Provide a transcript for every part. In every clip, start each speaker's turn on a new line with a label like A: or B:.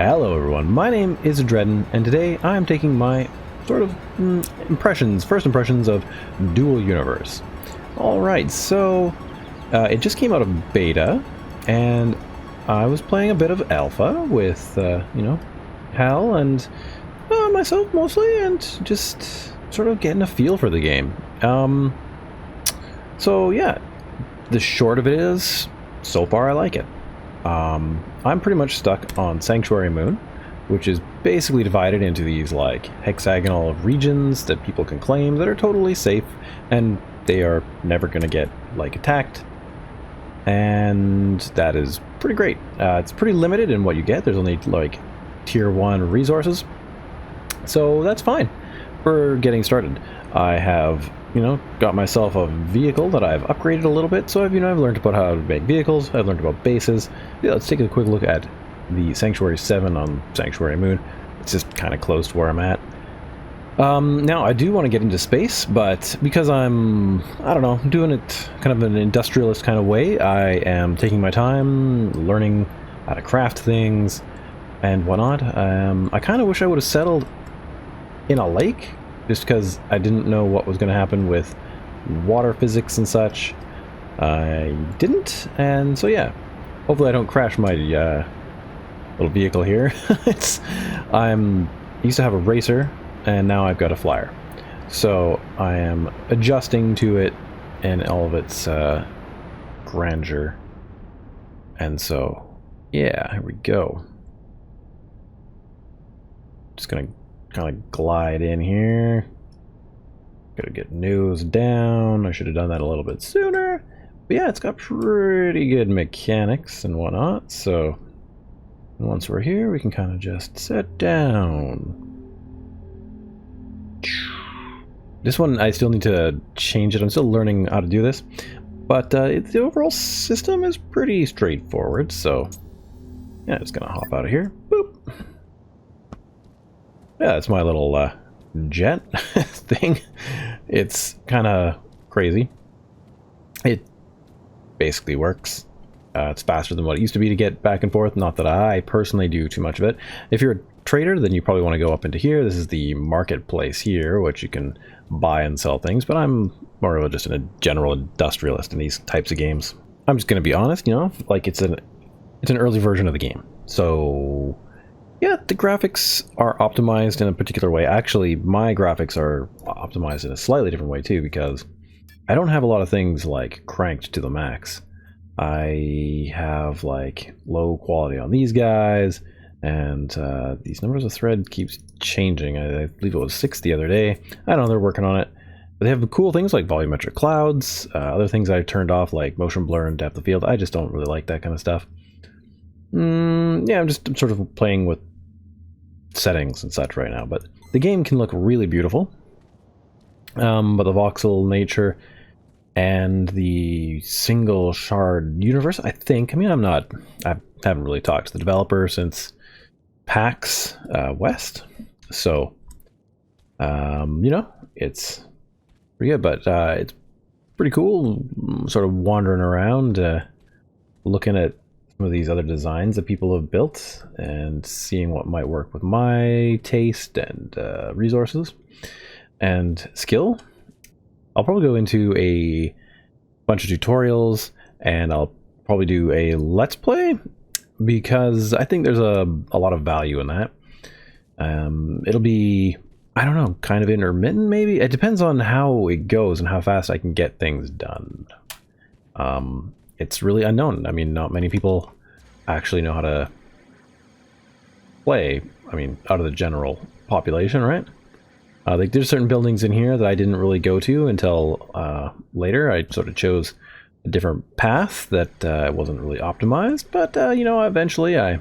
A: Hello everyone, my name is Adreden, and today I am taking my sort of first impressions of Dual Universe. Alright, so it just came out of beta, and I was playing a bit of alpha with, Hal and myself mostly, and just sort of getting a feel for the game. So yeah, the short of it is, so far I like it. I'm pretty much stuck on Sanctuary Moon, which is basically divided into these like hexagonal regions that people can claim that are totally safe, and they are never going to get like attacked, and that is pretty great. It's pretty limited in what you get. There's only like tier 1 resources, so that's fine for getting started. I have got myself a vehicle that I've upgraded a little bit, so I've learned about how to make vehicles, I've learned about bases. Yeah, let's take a quick look at the Sanctuary 7 on Sanctuary Moon. It's just kind of close to where I'm at. Now, I do want to get into space, but because I'm, doing it kind of an industrialist kind of way, I am taking my time, learning how to craft things and whatnot. I kind of wish I would have settled in a lake, just because I didn't know what was going to happen with water physics and such. I didn't, and so yeah, hopefully I don't crash my little vehicle here. I used to have a racer, and now I've got a flyer, so I am adjusting to it and all of its grandeur. And so yeah, here we go. Just gonna kind of glide in here. Gotta get nose down. I should have done that a little bit sooner. But yeah, it's got pretty good mechanics and whatnot. So once we're here, we can kind of just sit down. This one, I still need to change it. I'm still learning how to do this. But the overall system is pretty straightforward. So yeah, just gonna hop out of here. Boop. Yeah, it's my little jet thing. It's kind of crazy. It basically works. It's faster than what it used to be to get back and forth. Not that I personally do too much of it. If you're a trader, then you probably want to go up into here. This is the marketplace here, which you can buy and sell things. But I'm more of just a general industrialist in these types of games. I'm just going to be honest, like it's an early version of the game. So yeah, the graphics are optimized in a particular way. Actually, my graphics are optimized in a slightly different way too, because I don't have a lot of things like cranked to the max. I have like low quality on these guys, and these numbers of thread keeps changing. I believe it was 6 the other day. I don't know, they're working on it. But they have cool things like Volumetric Clouds, other things I turned off like motion blur and depth of field. I just don't really like that kind of stuff. Yeah, I'm sort of playing with settings and such right now, but the game can look really beautiful. But the voxel nature and the single shard universe, I haven't really talked to the developer since PAX West, so it's pretty good, but it's pretty cool sort of wandering around looking at some of these other designs that people have built and seeing what might work with my taste and resources and skill. I'll probably go into a bunch of tutorials, and I'll probably do a let's play, because I think there's a lot of value in that. It'll be, I don't know, kind of intermittent maybe. It depends on how it goes and how fast I can get things done. It's really unknown. I mean, not many people actually know how to play. I mean, out of the general population, right? Like there's certain buildings in here that I didn't really go to until later. I sort of chose a different path that wasn't really optimized, but eventually I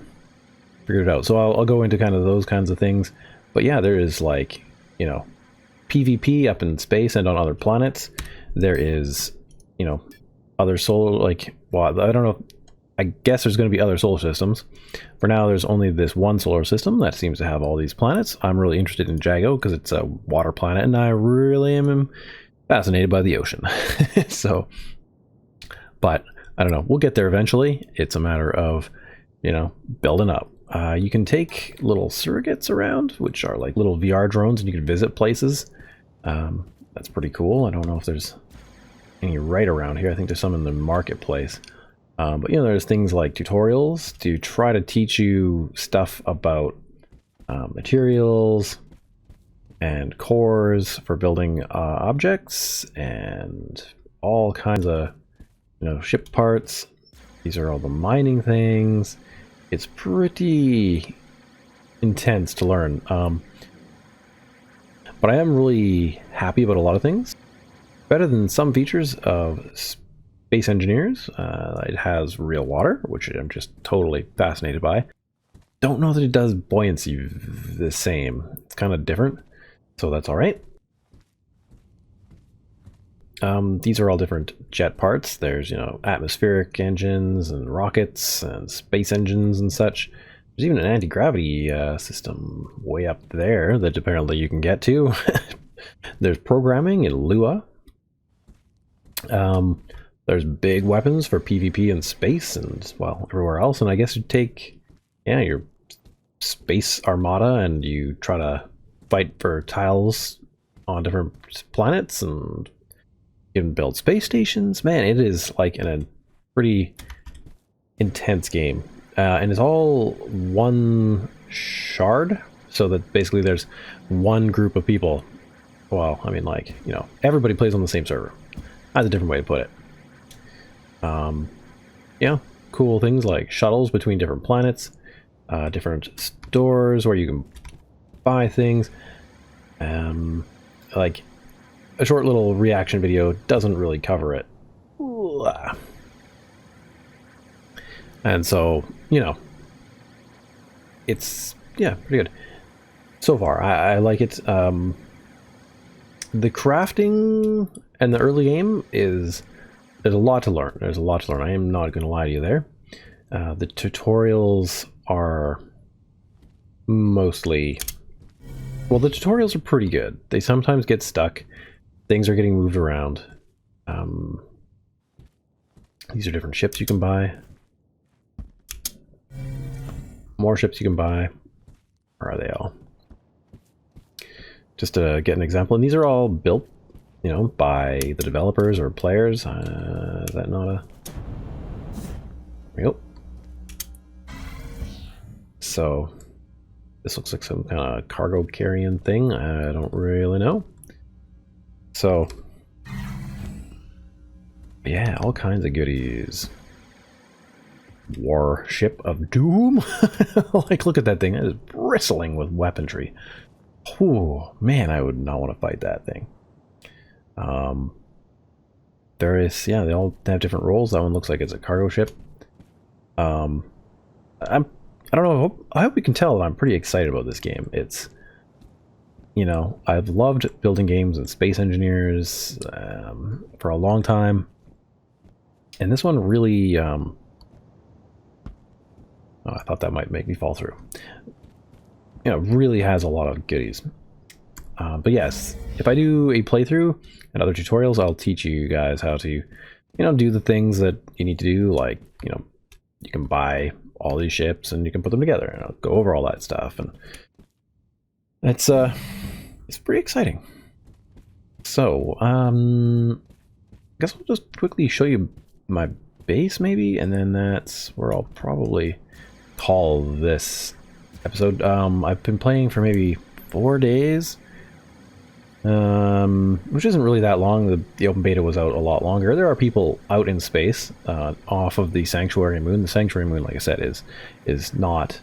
A: figured it out. So I'll go into kind of those kinds of things. But yeah, there is like, PvP up in space and on other planets. There is, other solar, well, I don't know. I guess there's going to be other solar systems. For now, there's only this one solar system that seems to have all these planets. I'm really interested in Jago because it's a water planet, and I really am fascinated by the ocean. So, but I don't know. We'll get there eventually. It's a matter of, building up. You can take little surrogates around, which are like little VR drones, and you can visit places. That's pretty cool. I don't know if there's any right around here. I think there's some in the marketplace. But, you know, there's things like tutorials to try to teach you stuff about materials and cores for building objects and all kinds of, you know, ship parts. These are all the mining things. It's pretty intense to learn. But I am really happy about a lot of things. Better than some features of Space Engineers. It has real water, which I'm just totally fascinated by. Don't know that it does buoyancy the same. It's kind of different, so that's all right. These are all different jet parts. There's, you know, atmospheric engines and rockets and space engines and such. There's even an anti-gravity system way up there that apparently you can get to. There's programming in Lua. There's big weapons for PvP in space and, well, everywhere else. And I guess you take, yeah, your space armada and you try to fight for tiles on different planets, and you can build space stations. Man, it is like a pretty intense game. And it's all one shard, so that basically there's one group of people. Well, I mean, like, you know, everybody plays on the same server. That's a different way to put it. Yeah, cool things like shuttles between different planets, different stores where you can buy things. Like, a short little reaction video doesn't really cover it. And so, you know, it's, yeah, pretty good. So far, I like it. The crafting and the early game is, there's a lot to learn. There's a lot to learn. I am not going to lie to you there. The tutorials are mostly, well, the tutorials are pretty good. They sometimes get stuck. Things are getting moved around. These are different ships you can buy. More ships you can buy. Where are they all? Just to get an example, and these are all built, you know, by the developers or players. Is that not a... There we go. So, this looks like some kind of cargo carrying thing. I don't really know. So, yeah, all kinds of goodies. Warship of Doom? Like, look at that thing. It is bristling with weaponry. Oh, man, I would not want to fight that thing. There is, yeah, they all have different roles. That one looks like it's a cargo ship. I don't know, I hope you can tell that I'm pretty excited about this game. It's, you know, I've loved building games and Space Engineers for a long time. And this one really, oh, I thought that might make me fall through. You know, really has a lot of goodies. But yes, if I do a playthrough and other tutorials, I'll teach you guys how to, you know, do the things that you need to do. Like, you know, you can buy all these ships and you can put them together, and I'll go over all that stuff. And it's pretty exciting. So, I guess I'll just quickly show you my base maybe, and then that's where I'll probably call this episode. I've been playing for maybe 4 days, which isn't really that long. The open beta was out a lot longer. There are people out in space off of the Sanctuary Moon. The Sanctuary Moon, like I said, is not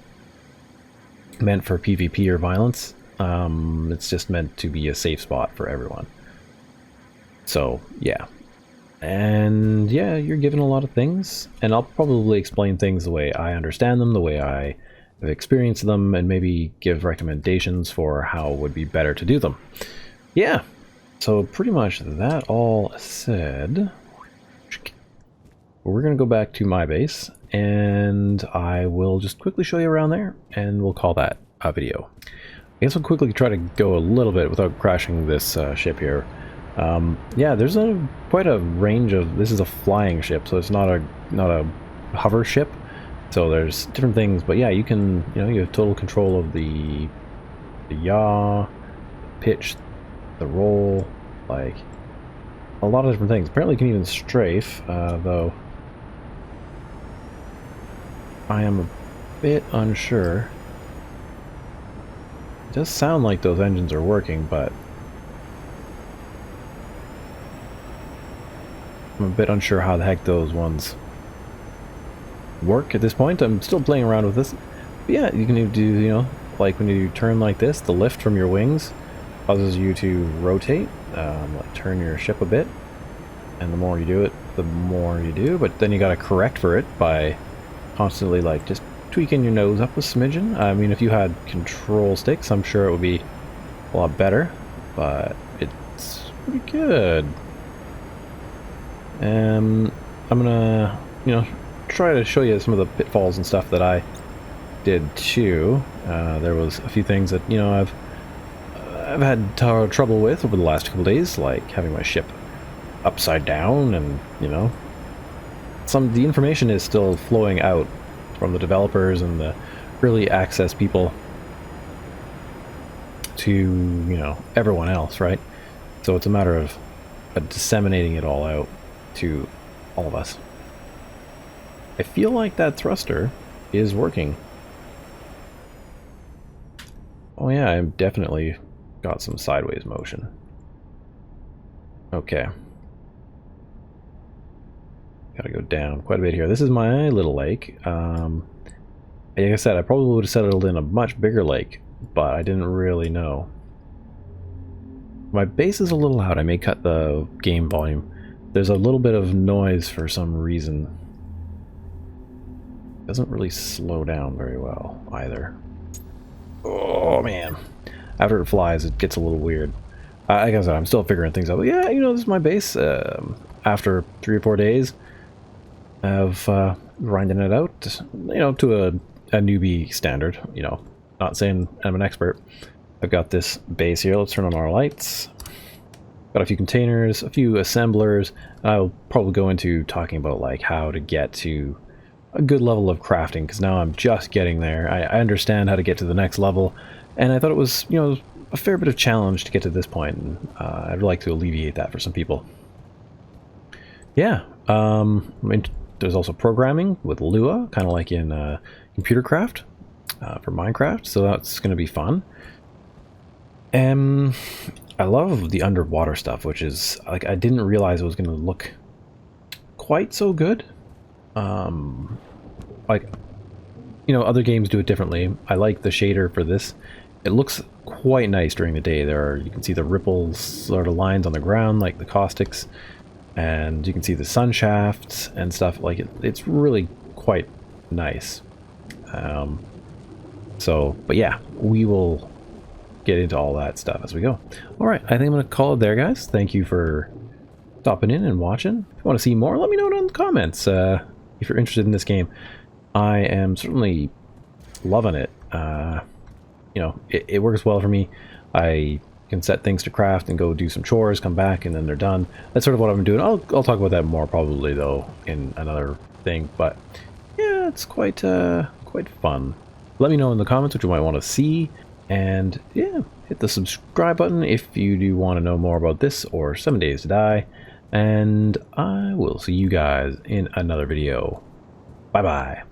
A: meant for PvP or violence. It's just meant to be a safe spot for everyone. So yeah, and yeah, you're given a lot of things, and I'll probably explain things the way I understand them, the way I have experienced them, and maybe give recommendations for how it would be better to do them. Yeah, so pretty much that all said, we're going to go back to my base, and I will just quickly show you around there, and we'll call that a video. I guess I'll quickly try to go a little bit without crashing this ship here. Yeah, there's quite a range of, this is a flying ship, so it's not a hover ship. So there's different things, but yeah, you can, you have total control of the yaw, pitch, the roll, like a lot of different things. Apparently you can even strafe, though I am a bit unsure. It does sound like those engines are working, but I'm a bit unsure how the heck those ones work at this point. I'm still playing around with this. But yeah, you can do, like when you turn like this, the lift from your wings causes you to rotate, like turn your ship a bit. And the more you do it, the more you do. But then you gotta correct for it by constantly like just tweaking your nose up a smidgen. I mean, if you had control sticks, I'm sure it would be a lot better. But it's pretty good. I'm gonna, try to show you some of the pitfalls and stuff that I did too. There was a few things that, I've had trouble with over the last couple days, like having my ship upside down, and, the information is still flowing out from the developers and the early access people to, everyone else, right? So it's a matter of disseminating it all out to all of us. I feel like that thruster is working. Oh yeah, I've definitely got some sideways motion. Okay. Gotta go down quite a bit here. This is my little lake. Like I said, I probably would have settled in a much bigger lake, but I didn't really know. My bass is a little loud. I may cut the game volume. There's a little bit of noise for some reason. Doesn't really slow down very well either. Oh man. After it flies, it gets a little weird. Like I said, I'm still figuring things out. But yeah, this is my bass. After 3 or 4 days of grinding it out, to a newbie standard. Not saying I'm an expert. I've got this base here. Let's turn on our lights. Got a few containers, a few assemblers. I'll probably go into talking about like how to get to a good level of crafting, because now I'm just getting there. I understand how to get to the next level, and I thought it was, a fair bit of challenge to get to this point, and I'd like to alleviate that for some people. Yeah, I mean, there's also programming with Lua, kind of like in Computer Craft for Minecraft, so that's going to be fun. I love the underwater stuff, which is, like, I didn't realize it was going to look quite so good. Like, other games do it differently. I like the shader for this. It looks quite nice during the day. You can see the ripples, sort of lines on the ground, like the caustics, and you can see the sun shafts and stuff. Like, it's really quite nice. But yeah, we will get into all that stuff as we go. All right, I think I'm going to call it there, guys. Thank you for stopping in and watching. If you want to see more, let me know in the comments. If you're interested in this game, I am certainly loving it. It works well for me. I can set things to craft and go do some chores, come back, and then they're done. That's sort of what I've been doing. I'll talk about that more probably though in another thing. But yeah, it's quite fun. Let me know in the comments what you might want to see, and yeah, hit the subscribe button if you do want to know more about this or 7 Days to Die. And I will see you guys in another video. Bye bye.